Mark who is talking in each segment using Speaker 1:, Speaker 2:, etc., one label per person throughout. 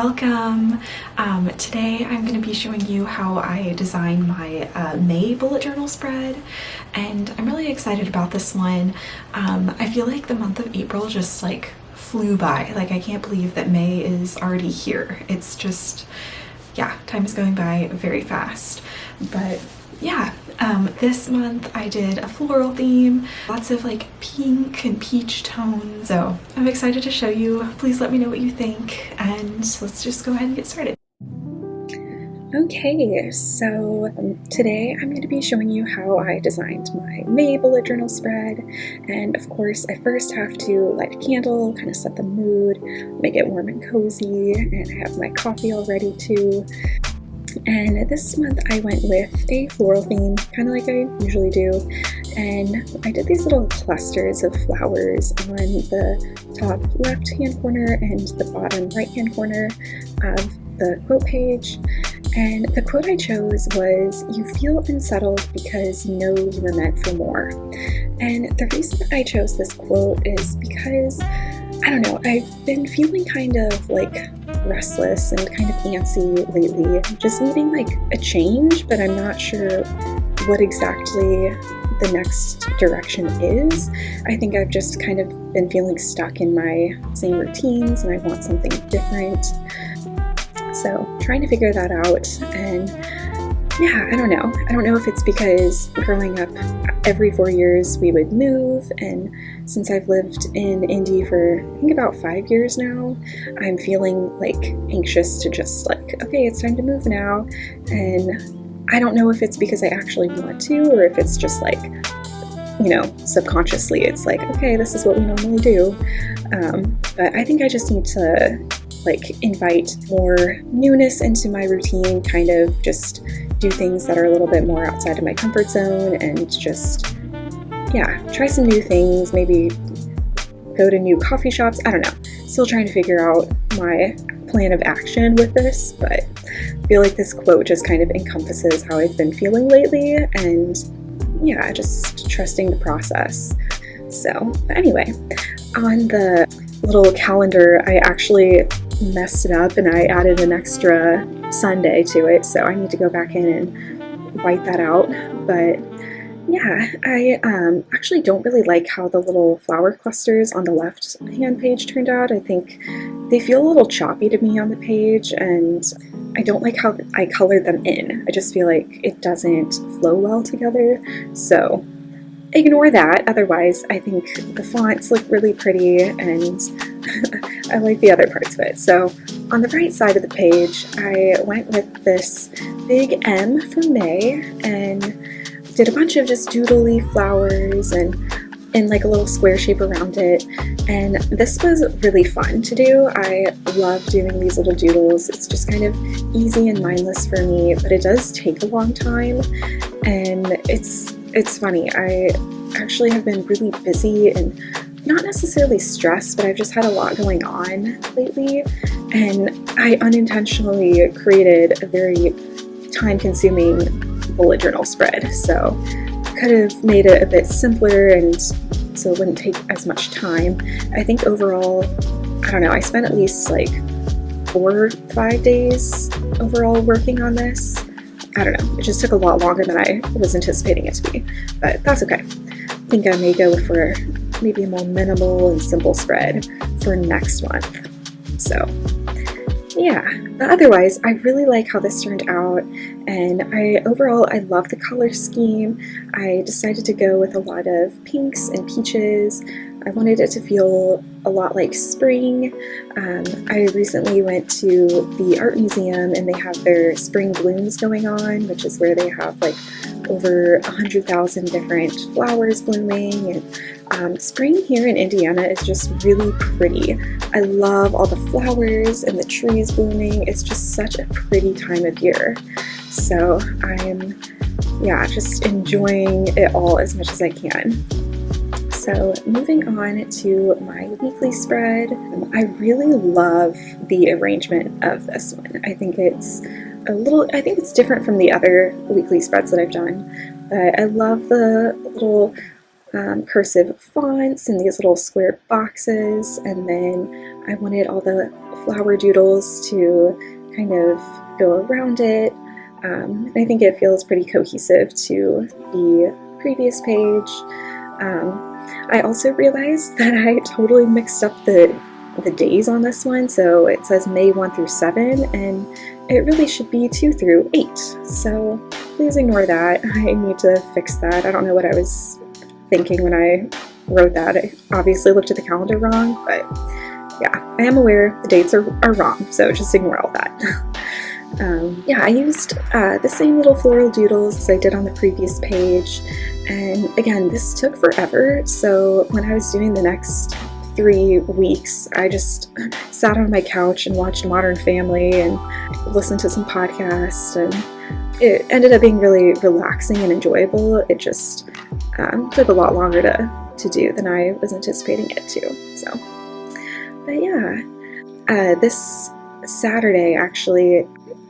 Speaker 1: welcome! Today I'm going to be showing you how I designed my May bullet journal spread, and I'm really excited about this one. I feel like the month of April just like flew by. Like, I can't believe that May is already here. It's just, yeah, time is going by very fast. But yeah, this month I did a floral theme, lots of like pink and peach tones. So I'm excited to show you. Please let me know what you think, and let's just go ahead and get started. Okay, so today I'm going to be showing you how I designed my May bullet journal spread. And of course, I first have to light a candle, kind of set the mood, make it warm and cozy, and I have my coffee all ready too. And this month I went with a floral theme, kind of like I usually do, and I did these little clusters of flowers on the top left hand corner and the bottom right hand corner of the quote page. And the quote I chose was, "You feel unsettled because you know you were meant for more." And the reason I chose this quote is because, I don't know, I've been feeling kind of like restless and kind of antsy lately, just needing like a change, but I'm not sure what exactly the next direction is. I think I've just kind of been feeling stuck in my same routines and I want something different. So trying to figure that out, and yeah, I don't know if it's because growing up every 4 years we would move, and since I've lived in Indy for I think about 5 years now, I'm feeling like anxious to just like, okay, it's time to move now. And I don't know if it's because I actually want to, or if it's just like, you know, subconsciously it's like, okay, this is what we normally do. But I think I just need to like invite more newness into my routine, kind of just do things that are a little bit more outside of my comfort zone, and just, yeah, try some new things, maybe go to new coffee shops. I don't know, still trying to figure out my plan of action with this, but I feel like this quote just kind of encompasses how I've been feeling lately, and yeah, just trusting the process. So, but anyway, on the little calendar, I actually messed it up and I added an extra Sunday to it, so I need to go back in and white that out. But yeah, I actually don't really like how the little flower clusters on the left hand page turned out. I think they feel a little choppy to me on the page, and I don't like how I colored them in. I just feel like it doesn't flow well together, so ignore that. Otherwise, I think the fonts look really pretty, and I like the other parts of it. So on the right side of the page, I went with this big M for May and did a bunch of just doodly flowers and in like a little square shape around it. And this was really fun to do. I love doing these little doodles. It's just kind of easy and mindless for me, but it does take a long time. And it's funny. I actually have been really busy and not necessarily stressed, but I've just had a lot going on lately, and I unintentionally created a very time-consuming bullet journal spread. So could have made it a bit simpler and so it wouldn't take as much time. I think overall, I don't know, I spent at least like 4 or 5 days overall working on this. I don't know, it just took a lot longer than I was anticipating it to be, but that's okay. I think I may go for maybe a more minimal and simple spread for next month. So yeah, but otherwise I really like how this turned out, and overall I love the color scheme. I decided to go with a lot of pinks and peaches. I wanted it to feel a lot like spring. I recently went to the art museum and they have their spring blooms going on, which is where they have like over 100,000 different flowers blooming, and spring here in Indiana is just really pretty. I love all the flowers and the trees blooming. It's just such a pretty time of year. So I'm, yeah, just enjoying it all as much as I can. So moving on to my weekly spread, I really love the arrangement of this one. I think it's different from the other weekly spreads that I've done, but I love the little cursive fonts and these little square boxes, and then I wanted all the flower doodles to kind of go around it. I think it feels pretty cohesive to the previous page. I also realized that I totally mixed up the days on this one, so it says May 1 through 7, and it really should be 2 through 8, so please ignore that. I need to fix that. I don't know what I was thinking when I wrote that. I obviously looked at the calendar wrong, but yeah, I am aware the dates are wrong, so just ignore all that. Yeah, I used the same little floral doodles as I did on the previous page, and again, this took forever, so when I was doing the next 3 weeks, I just sat on my couch and watched Modern Family and listened to some podcasts, and it ended up being really relaxing and enjoyable. It just took a lot longer to do than I was anticipating it to. So, but yeah, this Saturday, actually,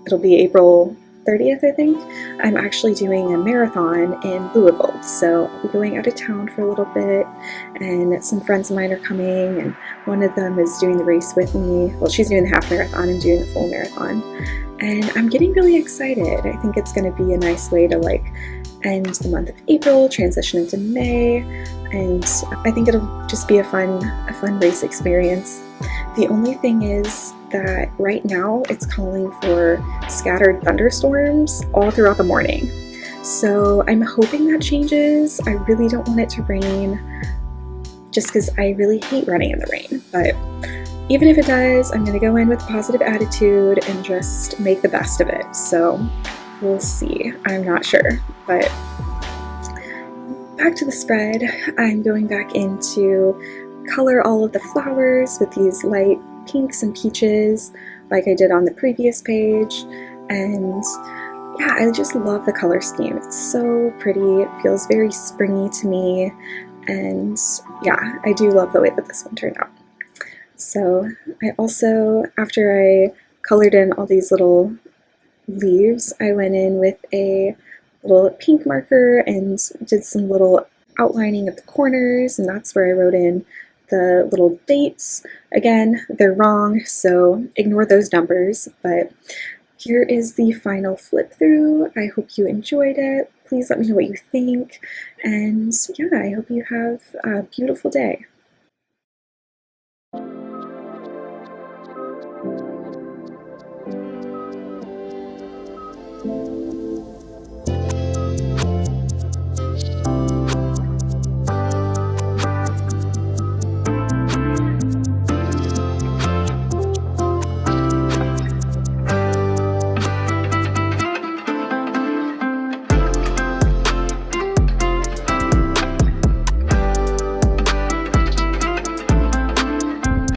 Speaker 1: it'll be April 30th, I think, I'm actually doing a marathon in Louisville, so I'll be going out of town for a little bit, and some friends of mine are coming, and one of them is doing the race with me. Well, she's doing the half marathon and doing the full marathon, and I'm getting really excited. I think it's going to be a nice way to like end the month of April, transition into May, and I think it'll just be a fun race experience. The only thing is that right now it's calling for scattered thunderstorms all throughout the morning. So I'm hoping that changes. I really don't want it to rain just because I really hate running in the rain. But even if it does, I'm going to go in with a positive attitude and just make the best of it. So we'll see. I'm not sure. But back to the spread, I'm going back into color all of the flowers with these light pinks and peaches like I did on the previous page, and yeah, I just love the color scheme. It's so pretty. It feels very springy to me, and yeah, I do love the way that this one turned out. So I also, after I colored in all these little leaves, I went in with a little pink marker and did some little outlining of the corners, and that's where I wrote in the little dates. Again, they're wrong, so ignore those numbers, but here is the final flip through. I hope you enjoyed it. Please let me know what you think, and yeah, I hope you have a beautiful day.